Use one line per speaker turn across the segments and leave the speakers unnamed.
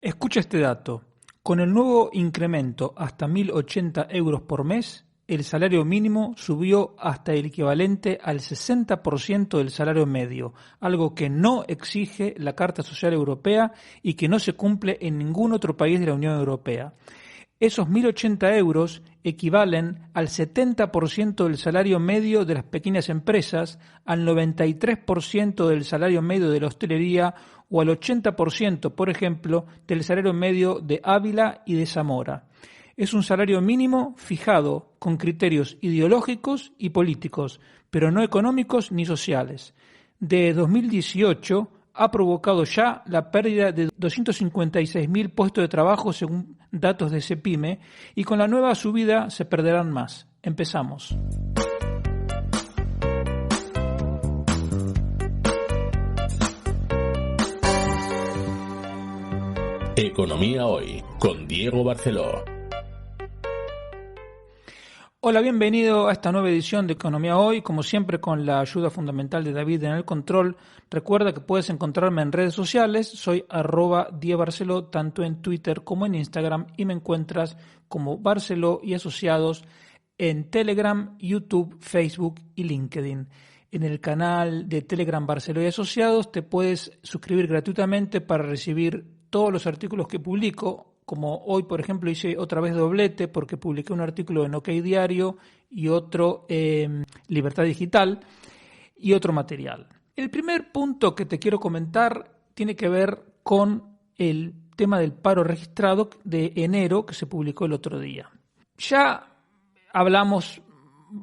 Escucha este dato. Con el nuevo incremento hasta 1.080 euros por mes, el salario mínimo subió hasta el equivalente al 60% del salario medio, algo que no exige la Carta Social Europea y que no se cumple en ningún otro país de la Unión Europea. Esos 1.080 euros equivalen al 70% del salario medio de las pequeñas empresas, al 93% del salario medio de la hostelería o al 80%, por ejemplo, del salario medio de Ávila y de Zamora. Es un salario mínimo fijado con criterios ideológicos y políticos, pero no económicos ni sociales. De 2018 ha provocado ya la pérdida de 256.000 puestos de trabajo según datos de CEPIME, y con la nueva subida se perderán más. Empezamos.
Economía Hoy, con Diego Barceló.
Hola, bienvenido a esta nueva edición de Economía Hoy, como siempre con la ayuda fundamental de David en el control. Recuerda que puedes encontrarme en redes sociales, soy @DiegoBarceló, tanto en Twitter como en Instagram, y me encuentras como Barceló y Asociados en Telegram, YouTube, Facebook y LinkedIn. En el canal de Telegram Barceló y Asociados te puedes suscribir gratuitamente para recibir todos los artículos que publico. Como hoy, por ejemplo, hice otra vez doblete porque publiqué un artículo en OK Diario y otro en Libertad Digital y otro material. El primer punto que te quiero comentar tiene que ver con el tema del paro registrado de enero que se publicó el otro día. Ya hablamos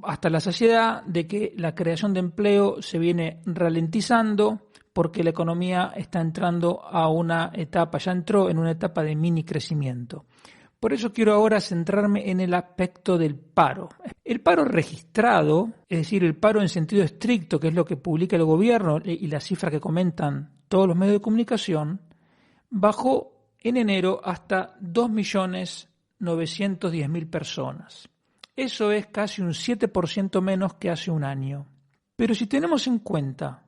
hasta la saciedad de que la creación de empleo se viene ralentizando porque la economía está entrando a una etapa, ya entró en una etapa de mini crecimiento. Por eso quiero ahora centrarme en el aspecto del paro. El paro registrado, es decir, el paro en sentido estricto, que es lo que publica el gobierno y la cifra que comentan todos los medios de comunicación, bajó en enero hasta 2.910.000 personas. Eso es casi un 7% menos que hace un año. Pero si tenemos en cuenta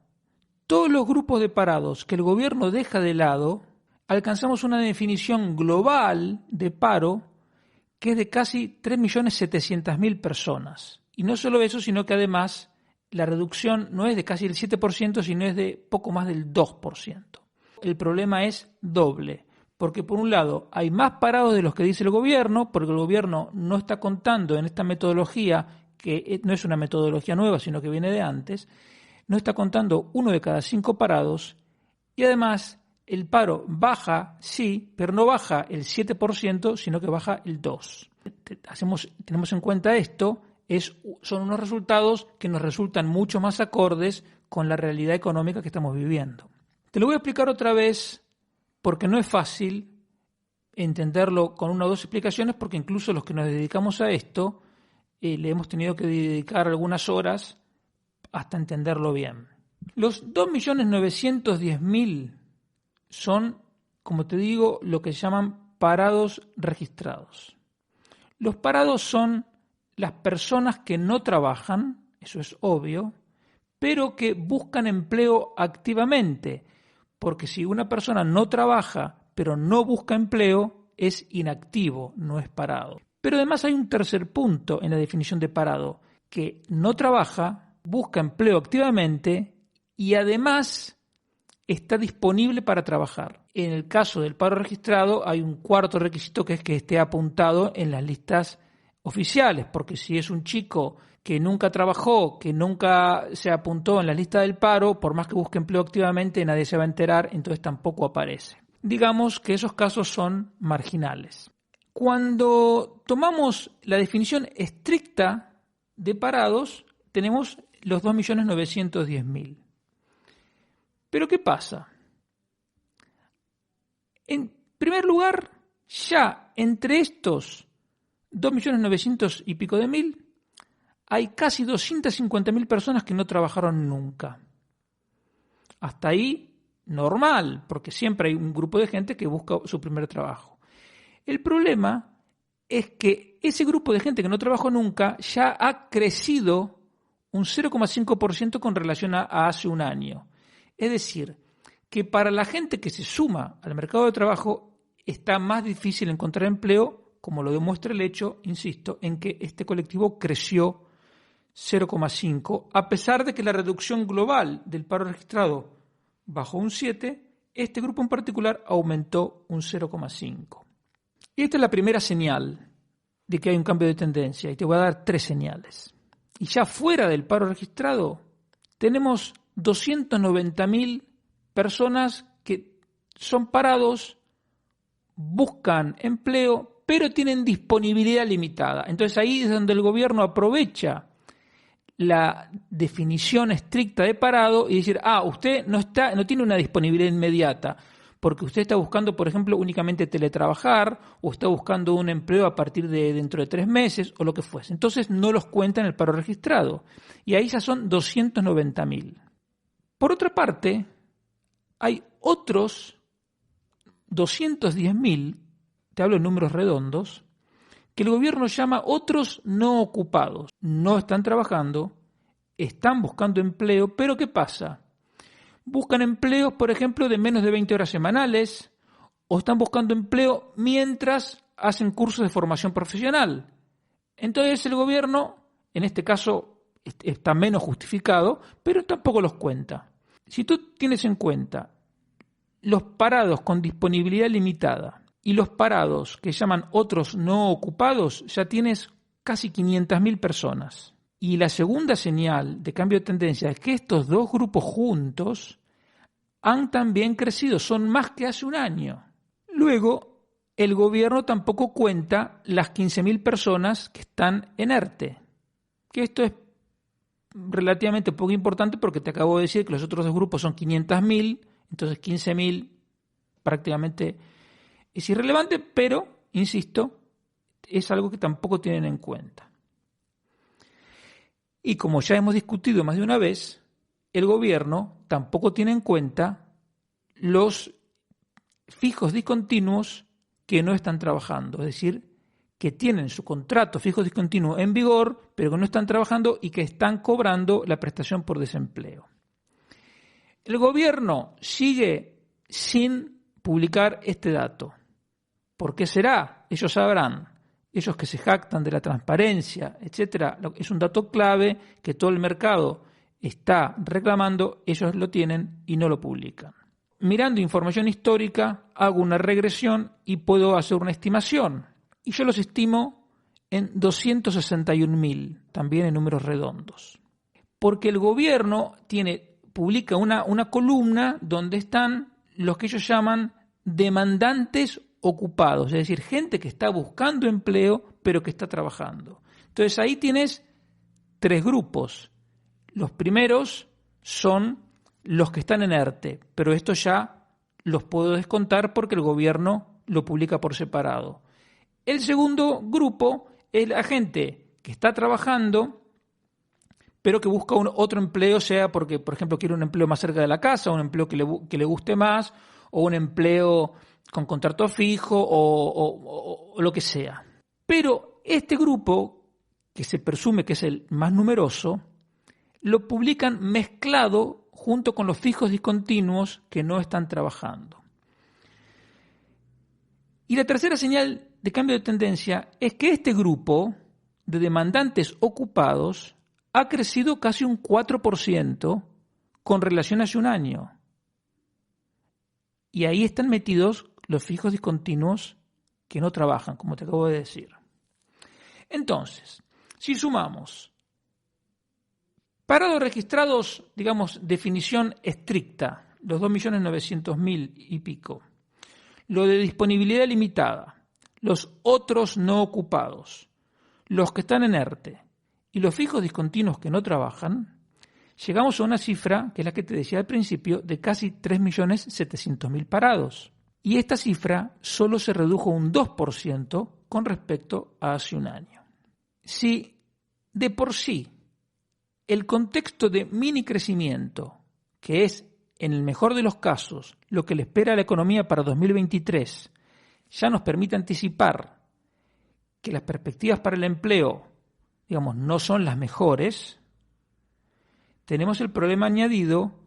todos los grupos de parados que el gobierno deja de lado, alcanzamos una definición global de paro que es de casi 3.700.000 personas. Y no solo eso, sino que además la reducción no es de casi el 7%, sino es de poco más del 2%. El problema es doble, porque por un lado hay más parados de los que dice el gobierno, porque el gobierno no está contando en esta metodología, que no es una metodología nueva, sino que viene de antes, no está contando 1 de cada 5 parados, y además el paro baja, sí, pero no baja el 7%, sino que baja el 2%. Tenemos en cuenta esto, son unos resultados que nos resultan mucho más acordes con la realidad económica que estamos viviendo. Te lo voy a explicar otra vez porque no es fácil entenderlo con una o dos explicaciones, porque incluso los que nos dedicamos a esto le hemos tenido que dedicar algunas horas hasta entenderlo bien. Los 2.910.000 son, como te digo, lo que se llaman parados registrados. Los parados son las personas que no trabajan, eso es obvio, pero que buscan empleo activamente, porque si una persona no trabaja pero no busca empleo, es inactivo, no es parado. Pero además hay un tercer punto en la definición de parado, que no trabaja, busca empleo activamente y además está disponible para trabajar. En el caso del paro registrado hay un cuarto requisito, que es que esté apuntado en las listas oficiales, porque si es un chico que nunca trabajó, que nunca se apuntó en la lista del paro, por más que busque empleo activamente nadie se va a enterar, entonces tampoco aparece. Digamos que esos casos son marginales. Cuando tomamos la definición estricta de parados, tenemos los 2.910.000. Pero ¿qué pasa? En primer lugar, ya entre estos 2.900.000 y pico hay casi 250.000 personas que no trabajaron nunca. Hasta ahí, normal, porque siempre hay un grupo de gente que busca su primer trabajo. El problema es que ese grupo de gente que no trabajó nunca ya ha crecido un 0,5% con relación a hace un año. Es decir, que para la gente que se suma al mercado de trabajo, está más difícil encontrar empleo, como lo demuestra el hecho, insisto, en que este colectivo creció 0,5, a pesar de que la reducción global del paro registrado bajó un 7, este grupo en particular aumentó un 0,5. Y esta es la primera señal de que hay un cambio de tendencia, y te voy a dar 3 señales. Y ya fuera del paro registrado, tenemos 290.000 personas que son parados, buscan empleo, pero tienen disponibilidad limitada. Entonces ahí es donde el gobierno aprovecha la definición estricta de parado y decir, usted no tiene una disponibilidad inmediata, porque usted está buscando, por ejemplo, únicamente teletrabajar, o está buscando un empleo a partir de dentro de 3 meses, o lo que fuese. Entonces no los cuenta en el paro registrado. Y ahí ya son 290.000. Por otra parte, hay otros 210.000, te hablo en números redondos, que el gobierno llama otros no ocupados. No están trabajando, están buscando empleo, pero ¿qué pasa? Buscan empleos, por ejemplo, de menos de 20 horas semanales, o están buscando empleo mientras hacen cursos de formación profesional. Entonces el gobierno, en este caso, está menos justificado, pero tampoco los cuenta. Si tú tienes en cuenta los parados con disponibilidad limitada y los parados que llaman otros no ocupados, ya tienes casi 500.000 personas. Y la segunda señal de cambio de tendencia es que estos dos grupos juntos han también crecido, son más que hace un año. Luego, el gobierno tampoco cuenta las 15.000 personas que están en ERTE, que esto es relativamente poco importante porque te acabo de decir que los otros dos grupos son 500.000, entonces 15.000 prácticamente es irrelevante, pero, insisto, es algo que tampoco tienen en cuenta. Y como ya hemos discutido más de una vez, el gobierno tampoco tiene en cuenta los fijos discontinuos que no están trabajando, es decir, que tienen su contrato fijo discontinuo en vigor, pero que no están trabajando y que están cobrando la prestación por desempleo. El gobierno sigue sin publicar este dato. ¿Por qué será? Ellos sabrán. Ellos que se jactan de la transparencia, etcétera, es un dato clave que todo el mercado está reclamando, ellos lo tienen y no lo publican. Mirando información histórica, hago una regresión y puedo hacer una estimación. Y yo los estimo en 261.000, también en números redondos. Porque el gobierno publica una columna donde están los que ellos llaman demandantes ocupados, es decir, gente que está buscando empleo pero que está trabajando. Entonces ahí tienes 3 grupos. Los primeros son los que están en ERTE, pero esto ya los puedo descontar porque el gobierno lo publica por separado. El segundo grupo es la gente que está trabajando pero que busca otro empleo, sea porque, por ejemplo, quiere un empleo más cerca de la casa, un empleo que le guste más, o un empleo con contrato fijo o lo que sea. Pero este grupo, que se presume que es el más numeroso, lo publican mezclado junto con los fijos discontinuos que no están trabajando. Y la tercera señal de cambio de tendencia es que este grupo de demandantes ocupados ha crecido casi un 4% con relación a hace un año. Y ahí están metidos los fijos discontinuos que no trabajan, como te acabo de decir. Entonces, si sumamos parados registrados, digamos, definición estricta, los 2.900.000 y pico, lo de disponibilidad limitada, los otros no ocupados, los que están en ERTE y los fijos discontinuos que no trabajan, llegamos a una cifra, que es la que te decía al principio, de casi 3.700.000 parados. Y esta cifra solo se redujo un 2% con respecto a hace un año. Si de por sí el contexto de mini crecimiento, que es en el mejor de los casos lo que le espera a la economía para 2023, ya nos permite anticipar que las perspectivas para el empleo, digamos, no son las mejores, tenemos el problema añadido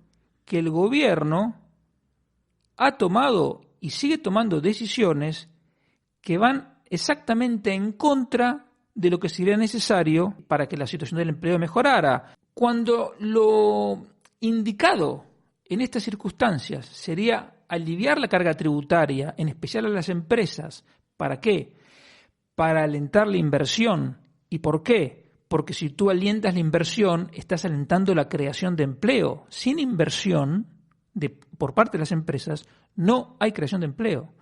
que el gobierno ha tomado y sigue tomando decisiones que van exactamente en contra de lo que sería necesario para que la situación del empleo mejorara. Cuando lo indicado en estas circunstancias sería aliviar la carga tributaria, en especial a las empresas. ¿Para qué? Para alentar la inversión. ¿Y por qué? Porque si tú alientas la inversión, estás alentando la creación de empleo. Sin inversión por parte de las empresas, no hay creación de empleo.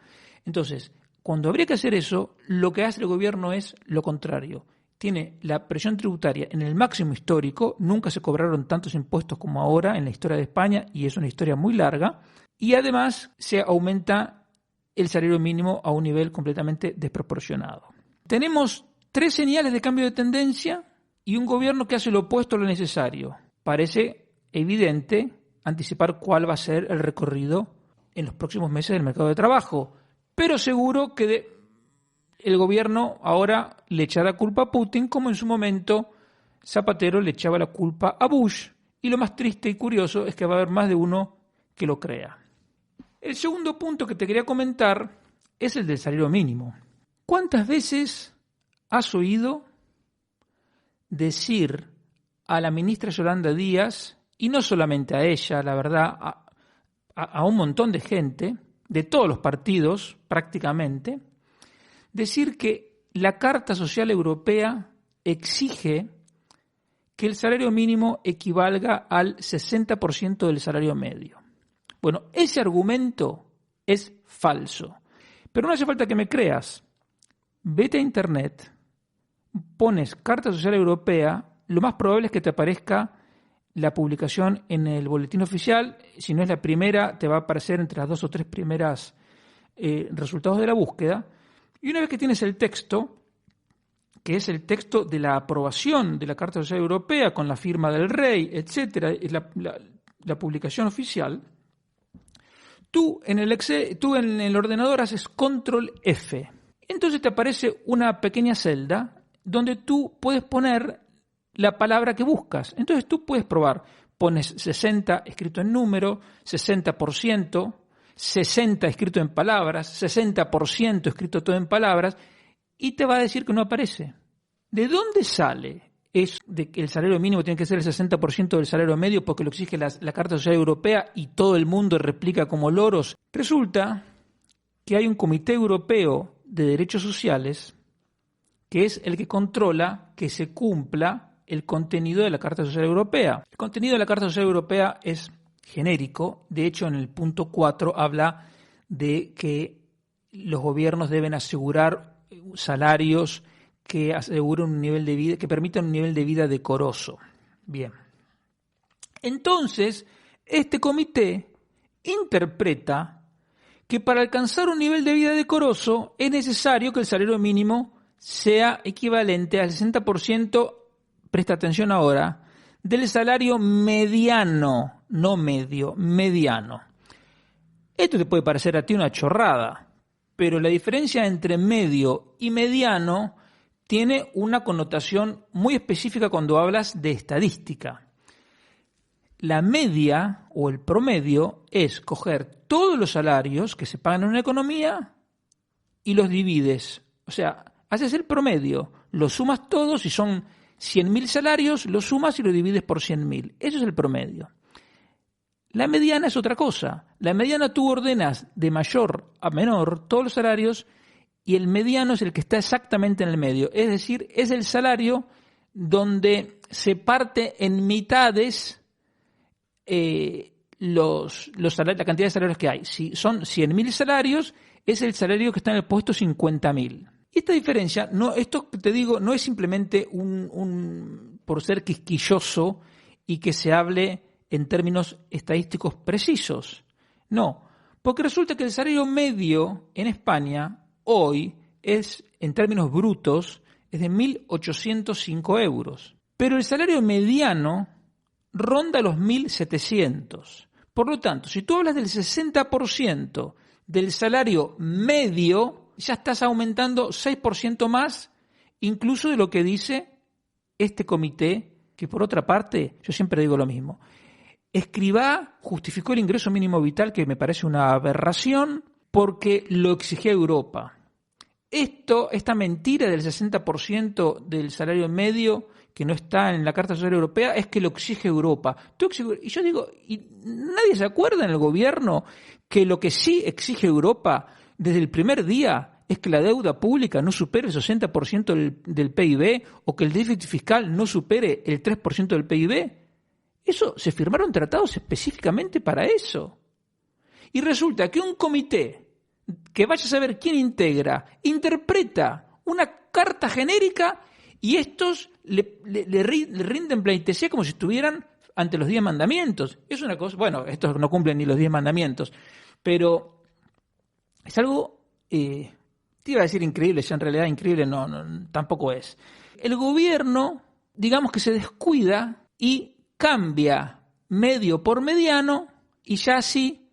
Entonces, cuando habría que hacer eso, lo que hace el gobierno es lo contrario. Tiene la presión tributaria en el máximo histórico, nunca se cobraron tantos impuestos como ahora en la historia de España, y es una historia muy larga, y además se aumenta el salario mínimo a un nivel completamente desproporcionado. Tenemos 3 señales de cambio de tendencia y un gobierno que hace lo opuesto a lo necesario. Parece evidente anticipar cuál va a ser el recorrido en los próximos meses del mercado de trabajo, pero seguro que el gobierno ahora le echará culpa a Putin, como en su momento Zapatero le echaba la culpa a Bush, y lo más triste y curioso es que va a haber más de uno que lo crea. El segundo punto que te quería comentar es el del salario mínimo. ¿Cuántas veces has oído decir a la ministra Yolanda Díaz, y no solamente a ella, la verdad, a un montón de gente, de todos los partidos prácticamente, decir que la Carta Social Europea exige que el salario mínimo equivalga al 60% del salario medio? Bueno, ese argumento es falso, pero no hace falta que me creas. Vete a internet, pones Carta Social Europea, lo más probable es que te aparezca la publicación en el boletín oficial. Si no es la primera, te va a aparecer entre las 2 o 3 primeras resultados de la búsqueda. Y una vez que tienes el texto, que es el texto de la aprobación de la Carta Social Europea con la firma del rey, etcétera, la publicación oficial, tú en el ordenador haces Control F. Entonces te aparece una pequeña celda donde tú puedes poner la palabra que buscas. Entonces tú puedes probar, pones 60 escrito en número, 60%, 60 escrito en palabras, 60% escrito todo en palabras, y te va a decir que no aparece. ¿De dónde sale eso de que el salario mínimo tiene que ser el 60% del salario medio porque lo exige la Carta Social Europea y todo el mundo replica como loros? Resulta que hay un Comité Europeo de Derechos Sociales que es el que controla que se cumpla el contenido de la Carta Social Europea. El contenido de la Carta Social Europea es genérico. De hecho, en el punto 4 habla de que los gobiernos deben asegurar salarios que aseguren un nivel de vida, que permitan un nivel de vida decoroso. Bien. Entonces, este comité interpreta que para alcanzar un nivel de vida decoroso es necesario que el salario mínimo sea equivalente al 60%, presta atención ahora, del salario mediano, no medio, mediano. Esto te puede parecer a ti una chorrada, pero la diferencia entre medio y mediano tiene una connotación muy específica cuando hablas de estadística. La media o el promedio es coger todos los salarios que se pagan en una economía y los divides. O sea, haces el promedio, los sumas todos y son 100.000 salarios, los sumas y lo divides por 100.000. Eso es el promedio. La mediana es otra cosa. La mediana tú ordenas de mayor a menor todos los salarios y el mediano es el que está exactamente en el medio. Es decir, es el salario donde se parte en mitades la cantidad de salarios que hay. Si son 100.000 salarios, es el salario que está en el puesto 50.000. Y esta diferencia, esto que te digo, no es simplemente por ser quisquilloso y que se hable en términos estadísticos precisos. No, porque resulta que el salario medio en España hoy es, en términos brutos, es de 1.805 euros. Pero el salario mediano ronda los 1.700. Por lo tanto, si tú hablas del 60% del salario medio, ya estás aumentando 6% más, incluso de lo que dice este comité, que por otra parte, yo siempre digo lo mismo. Escrivá justificó el ingreso mínimo vital, que me parece una aberración, porque lo exigía Europa. Esta mentira del 60% del salario medio que no está en la Carta Social Europea es que lo exige Europa. Y yo digo, ¿y nadie se acuerda en el gobierno que lo que sí exige Europa desde el primer día es que la deuda pública no supere el 60% del PIB o que el déficit fiscal no supere el 3% del PIB? Eso, se firmaron tratados específicamente para eso. Y resulta que un comité que vaya a saber quién integra, interpreta una carta genérica y estos le rinden pleitesía como si estuvieran ante los 10 mandamientos. Es una cosa, bueno, estos no cumplen ni los 10 mandamientos, pero es algo, te iba a decir increíble, si en realidad increíble no, tampoco es. El gobierno, digamos que se descuida y cambia medio por mediano y ya así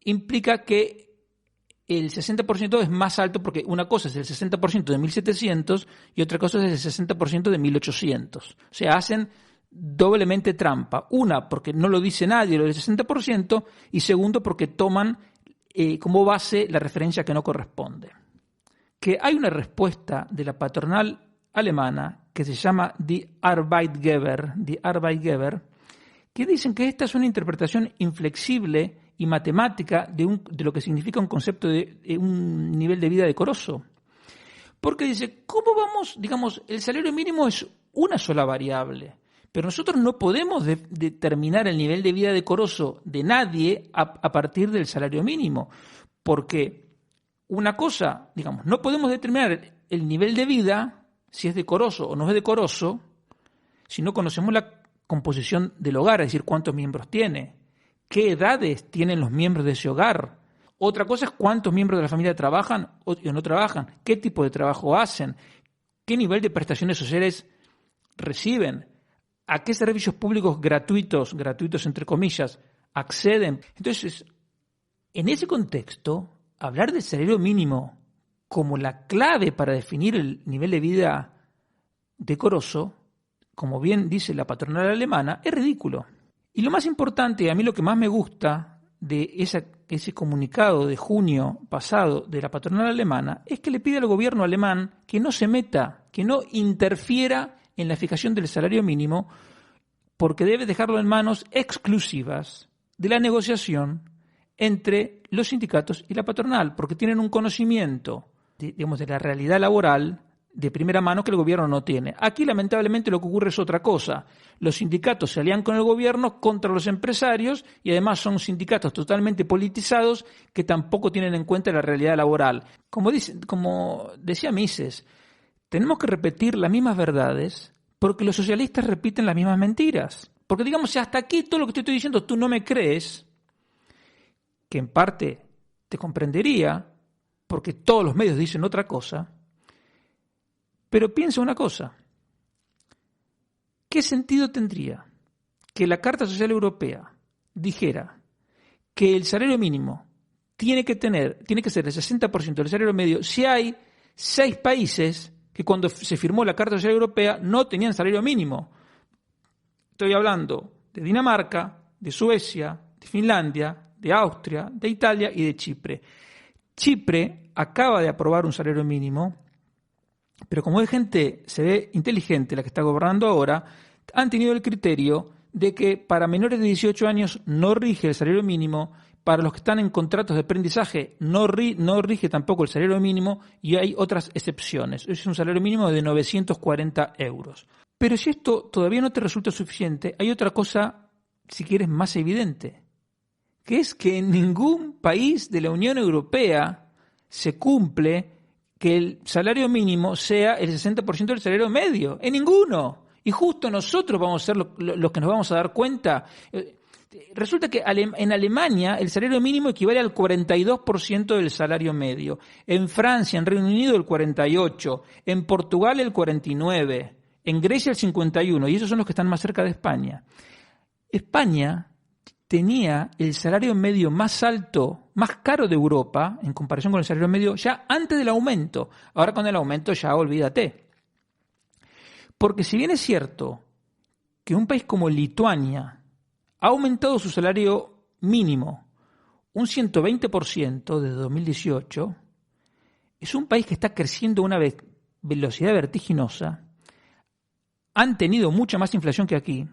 implica que el 60% es más alto, porque una cosa es el 60% de 1.700 y otra cosa es el 60% de 1.800. O sea, hacen doblemente trampa. Una, porque no lo dice nadie lo del 60%, y segundo, porque toman como base la referencia que no corresponde. Que hay una respuesta de la patronal alemana que se llama Die Arbeitgeber, que dicen que esta es una interpretación inflexible y matemática de lo que significa un concepto de un nivel de vida decoroso. Porque dice, ¿cómo vamos? Digamos, el salario mínimo es una sola variable, pero nosotros no podemos determinar el nivel de vida decoroso de nadie a partir del salario mínimo, porque una cosa, digamos, no podemos determinar el nivel de vida, si es decoroso o no es decoroso, si no conocemos la composición del hogar, es decir, cuántos miembros tiene, qué edades tienen los miembros de ese hogar. Otra cosa es cuántos miembros de la familia trabajan o no trabajan, qué tipo de trabajo hacen, qué nivel de prestaciones sociales reciben, a qué servicios públicos gratuitos entre comillas, acceden. Entonces, en ese contexto, hablar del salario mínimo como la clave para definir el nivel de vida decoroso, como bien dice la patronal alemana, es ridículo. Y lo más importante, a mí lo que más me gusta de ese comunicado de junio pasado de la patronal alemana, es que le pide al gobierno alemán que no se meta, que no interfiera en la fijación del salario mínimo, porque debe dejarlo en manos exclusivas de la negociación entre los sindicatos y la patronal, porque tienen un conocimiento de la realidad laboral de primera mano que el gobierno no tiene. Aquí, lamentablemente, lo que ocurre es otra cosa. Los sindicatos se alían con el gobierno contra los empresarios y además son sindicatos totalmente politizados que tampoco tienen en cuenta la realidad laboral. Como decía Mises, tenemos que repetir las mismas verdades porque los socialistas repiten las mismas mentiras. Porque digamos, si hasta aquí todo lo que te estoy diciendo tú no me crees, que en parte te comprendería, porque todos los medios dicen otra cosa, pero piensa una cosa, ¿qué sentido tendría que la Carta Social Europea dijera que el salario mínimo tiene que ser el 60% del salario medio si hay 6 países que cuando se firmó la Carta Social Europea no tenían salario mínimo? Estoy hablando de Dinamarca, de Suecia, de Finlandia, de Austria, de Italia y de Chipre. Chipre acaba de aprobar un salario mínimo, pero como es gente, se ve inteligente la que está gobernando ahora, han tenido el criterio de que para menores de 18 años no rige el salario mínimo, para los que están en contratos de aprendizaje no rige tampoco el salario mínimo y hay otras excepciones. Es un salario mínimo de 940 euros. Pero si esto todavía no te resulta suficiente, hay otra cosa, si quieres, más evidente, que es que en ningún país de la Unión Europea se cumple que el salario mínimo sea el 60% del salario medio. En ninguno. Y justo nosotros vamos a ser los que nos vamos a dar cuenta. Resulta que en Alemania el salario mínimo equivale al 42% del salario medio. En Francia, en Reino Unido, el 48%. En Portugal, el 49%. En Grecia, el 51%. Y esos son los que están más cerca de España. España tenía el salario medio más alto, más caro de Europa, en comparación con el salario medio, ya antes del aumento. Ahora con el aumento ya olvídate. Porque si bien es cierto que un país como Lituania ha aumentado su salario mínimo un 120% desde 2018, es un país que está creciendo a una velocidad vertiginosa, han tenido mucha más inflación que aquí,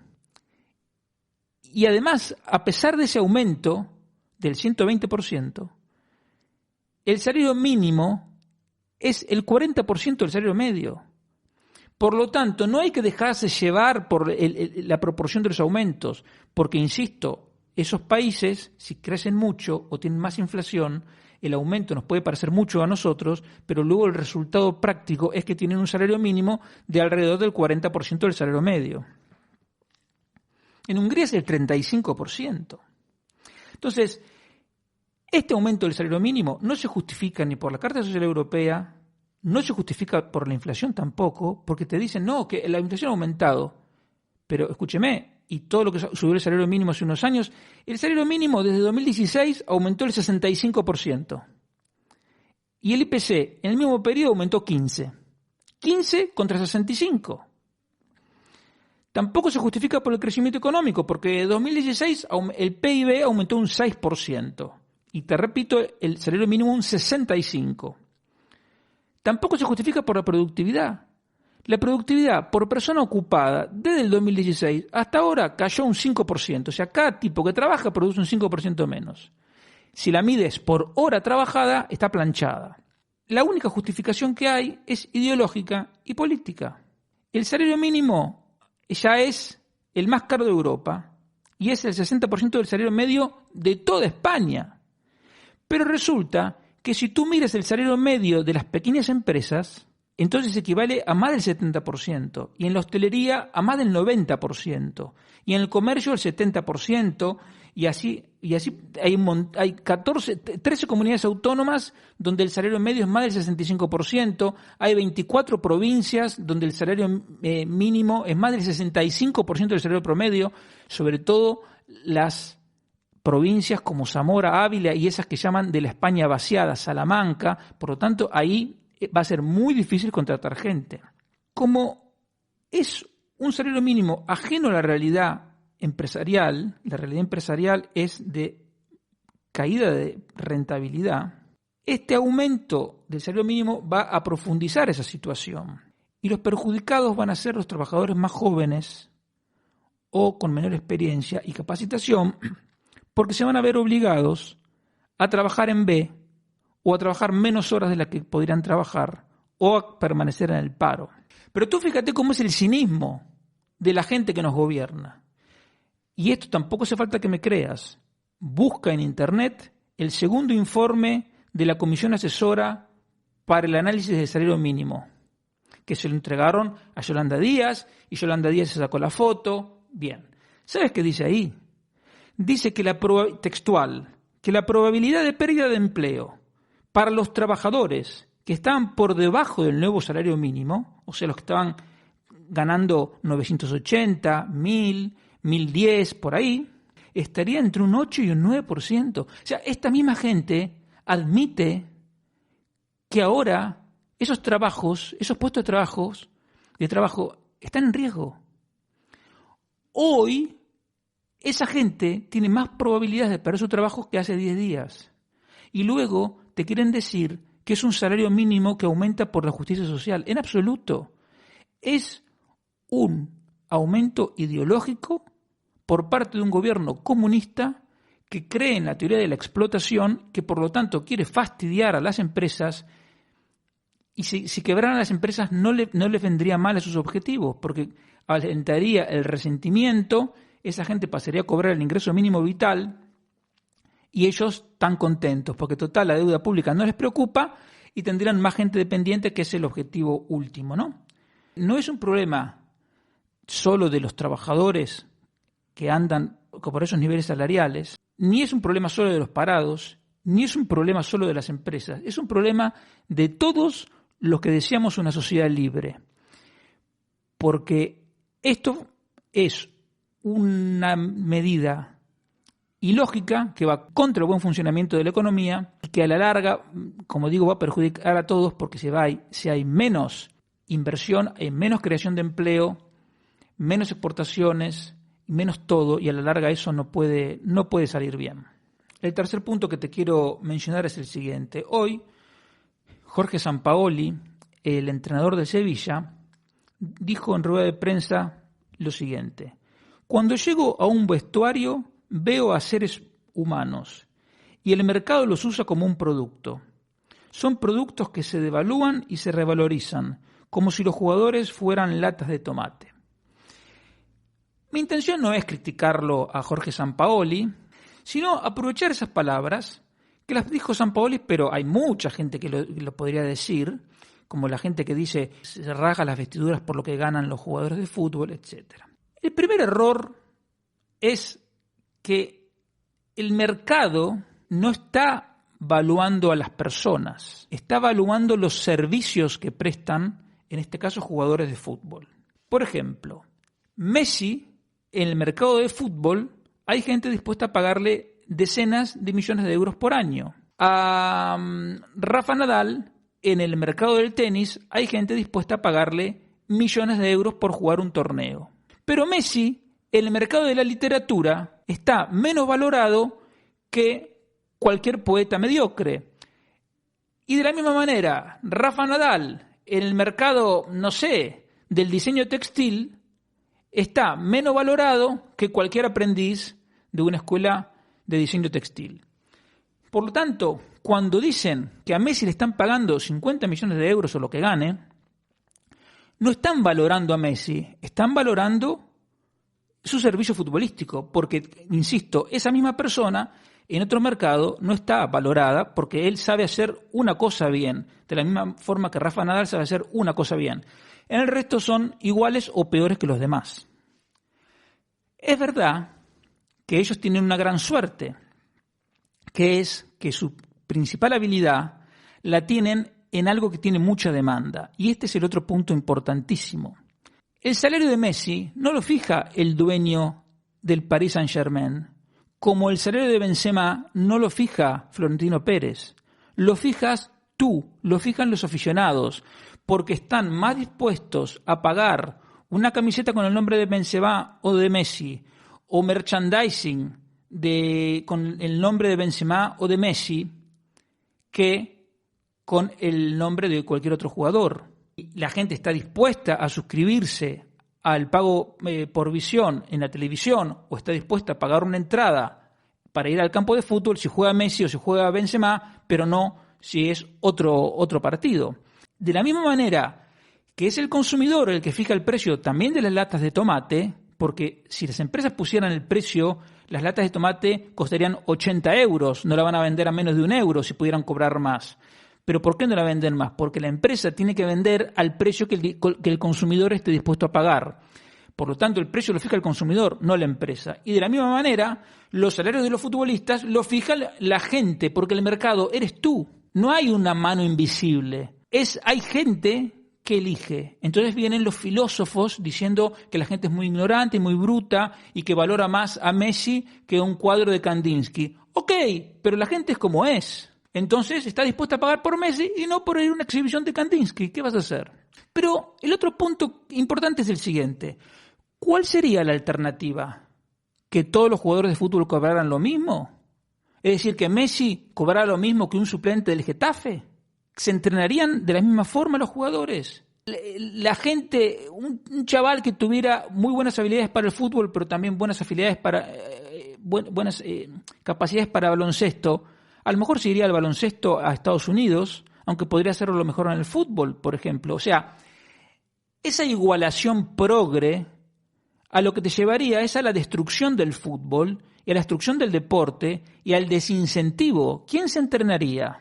y además, a pesar de ese aumento del 120%, el salario mínimo es el 40% del salario medio. Por lo tanto, no hay que dejarse llevar por la proporción de los aumentos, porque, insisto, esos países, si crecen mucho o tienen más inflación, el aumento nos puede parecer mucho a nosotros, pero luego el resultado práctico es que tienen un salario mínimo de alrededor del 40% del salario medio. En Hungría es el 35%. Entonces, este aumento del salario mínimo no se justifica ni por la Carta Social Europea, no se justifica por la inflación tampoco, porque te dicen, no, que la inflación ha aumentado. Pero escúcheme, y todo lo que subió el salario mínimo hace unos años, el salario mínimo desde 2016 aumentó el 65%. Y el IPC en el mismo periodo aumentó 15%. 15 contra 65%. Tampoco se justifica por el crecimiento económico, porque en 2016 el PIB aumentó un 6%. Y te repito, el salario mínimo un 65%. Tampoco se justifica por la productividad. La productividad por persona ocupada desde el 2016 hasta ahora cayó un 5%. O sea, cada tipo que trabaja produce un 5% menos. Si la mides por hora trabajada, está planchada. La única justificación que hay es ideológica y política. El salario mínimo ya es el más caro de Europa y es el 60% del salario medio de toda España. Pero resulta que si tú miras el salario medio de las pequeñas empresas, entonces equivale a más del 70%, y en la hostelería a más del 90%, y en el comercio el 70%, y así hay 13 comunidades autónomas donde el salario medio es más del 65%, hay 24 provincias donde el salario mínimo es más del 65% del salario promedio, sobre todo las provincias como Zamora, Ávila y esas que llaman de la España vaciada, Salamanca. Por lo tanto, ahí va a ser muy difícil contratar gente. Como es un salario mínimo ajeno a la realidad empresarial es de caída de rentabilidad, este aumento del salario mínimo va a profundizar esa situación. Y los perjudicados van a ser los trabajadores más jóvenes o con menor experiencia y capacitación, porque se van a ver obligados a trabajar en B o a trabajar menos horas de las que podrían trabajar o a permanecer en el paro. Pero tú fíjate cómo es el cinismo de la gente que nos gobierna. Y esto tampoco hace falta que me creas. Busca en internet el segundo informe de la Comisión Asesora para el Análisis del Salario Mínimo, que se lo entregaron a Yolanda Díaz y Yolanda Díaz se sacó la foto. Bien, ¿sabes qué dice ahí? Dice que textual, que la probabilidad de pérdida de empleo para los trabajadores que estaban por debajo del nuevo salario mínimo, o sea, los que estaban ganando 980, 1000, 1010, por ahí, estaría entre un 8 y un 9%. O sea, esta misma gente admite que ahora esos trabajos, esos puestos de trabajo están en riesgo. Hoy, esa gente tiene más probabilidades de perder su trabajo que hace 10 días. Y luego te quieren decir que es un salario mínimo que aumenta por la justicia social. En absoluto. Es un aumento ideológico por parte de un gobierno comunista que cree en la teoría de la explotación, que por lo tanto quiere fastidiar a las empresas, y si quebraran las empresas no le vendría mal a sus objetivos, porque alentaría el resentimiento, esa gente pasaría a cobrar el ingreso mínimo vital y ellos tan contentos, porque total la deuda pública no les preocupa y tendrían más gente dependiente, que es el objetivo último, ¿no? No es un problema solo de los trabajadores que andan por esos niveles salariales, ni es un problema solo de los parados, ni es un problema solo de las empresas, es un problema de todos los que deseamos una sociedad libre, porque esto es una medida ilógica que va contra el buen funcionamiento de la economía y que a la larga, como digo, va a perjudicar a todos, porque si hay menos inversión, hay menos creación de empleo, menos exportaciones, menos todo, y a la larga eso no puede salir bien. El tercer punto que te quiero mencionar es el siguiente. Hoy, Jorge Sampaoli, el entrenador de Sevilla, dijo en rueda de prensa lo siguiente: cuando llego a un vestuario veo a seres humanos y el mercado los usa como un producto. Son productos que se devalúan y se revalorizan, como si los jugadores fueran latas de tomate. Mi intención no es criticarlo a Jorge Sampaoli, sino aprovechar esas palabras que las dijo Sampaoli, pero hay mucha gente que lo podría decir, como la gente que dice se rasga las vestiduras por lo que ganan los jugadores de fútbol, etc. El primer error es que el mercado no está valuando a las personas, está valuando los servicios que prestan, en este caso, jugadores de fútbol. Por ejemplo, Messi, en el mercado de fútbol, hay gente dispuesta a pagarle decenas de millones de euros por año. A Rafa Nadal, en el mercado del tenis, hay gente dispuesta a pagarle millones de euros por jugar un torneo. Pero Messi, en el mercado de la literatura, está menos valorado que cualquier poeta mediocre. Y de la misma manera, Rafa Nadal, en el mercado, no sé, del diseño textil, está menos valorado que cualquier aprendiz de una escuela de diseño textil. Por lo tanto, cuando dicen que a Messi le están pagando 50 millones de euros o lo que gane, no están valorando a Messi, están valorando su servicio futbolístico, porque, insisto, esa misma persona en otro mercado no está valorada porque él sabe hacer una cosa bien, de la misma forma que Rafa Nadal sabe hacer una cosa bien. En el resto son iguales o peores que los demás. Es verdad que ellos tienen una gran suerte, que es que su principal habilidad la tienen en algo que tiene mucha demanda. Y este es el otro punto importantísimo. El salario de Messi no lo fija el dueño del Paris Saint-Germain, como el salario de Benzema no lo fija Florentino Pérez. Lo fijas tú, lo fijan los aficionados, porque están más dispuestos a pagar una camiseta con el nombre de Benzema o de Messi, o merchandising con el nombre de Benzema o de Messi, que con el nombre de cualquier otro jugador. La gente está dispuesta a suscribirse al pago por visión en la televisión, o está dispuesta a pagar una entrada para ir al campo de fútbol si juega Messi o si juega Benzema, pero no si es otro partido. De la misma manera que es el consumidor el que fija el precio también de las latas de tomate, porque si las empresas pusieran el precio, las latas de tomate costarían 80 euros, no la van a vender a menos de €1 si pudieran cobrar más. ¿Pero por qué no la venden más? Porque la empresa tiene que vender al precio que el consumidor esté dispuesto a pagar. Por lo tanto, el precio lo fija el consumidor, no la empresa. Y de la misma manera, los salarios de los futbolistas los fija la gente, porque el mercado eres tú. No hay una mano invisible. Hay gente que elige. Entonces vienen los filósofos diciendo que la gente es muy ignorante y muy bruta y que valora más a Messi que un cuadro de Kandinsky. Ok, pero la gente es como es. Entonces está dispuesta a pagar por Messi y no por ir a una exhibición de Kandinsky. ¿Qué vas a hacer? Pero el otro punto importante es el siguiente. ¿Cuál sería la alternativa? ¿Que todos los jugadores de fútbol cobraran lo mismo? Es decir, que Messi cobrara lo mismo que un suplente del Getafe. ¿Se entrenarían de la misma forma los jugadores? La gente, un chaval que tuviera muy buenas habilidades para el fútbol, pero también buenas capacidades para baloncesto, a lo mejor se iría al baloncesto a Estados Unidos, aunque podría hacerlo lo mejor en el fútbol, por ejemplo. O sea, esa igualación progre a lo que te llevaría es a la destrucción del fútbol y a la destrucción del deporte y al desincentivo. ¿Quién se entrenaría?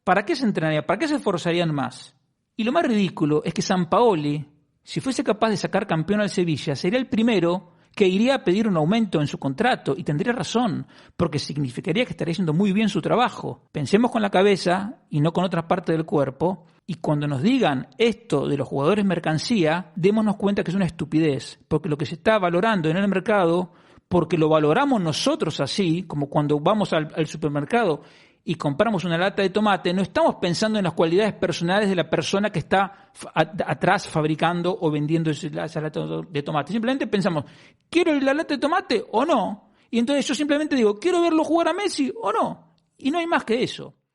¿Para qué se entrenaría? ¿Para qué se esforzarían más? Y lo más ridículo es que Sampaoli, si fuese capaz de sacar campeón al Sevilla, sería el primero que iría a pedir un aumento en su contrato, y tendría razón, porque significaría que estaría haciendo muy bien su trabajo. Pensemos con la cabeza y no con otras partes del cuerpo, y cuando nos digan esto de los jugadores mercancía, démonos cuenta que es una estupidez, porque lo que se está valorando en el mercado, porque lo valoramos nosotros así, como cuando vamos al supermercado y compramos una lata de tomate, no estamos pensando en las cualidades personales de la persona que está atrás fabricando o vendiendo esa lata de tomate. Simplemente pensamos, ¿quiero la lata de tomate o no? Y entonces yo simplemente digo, ¿quiero verlo jugar a Messi o no? Y no hay más que eso.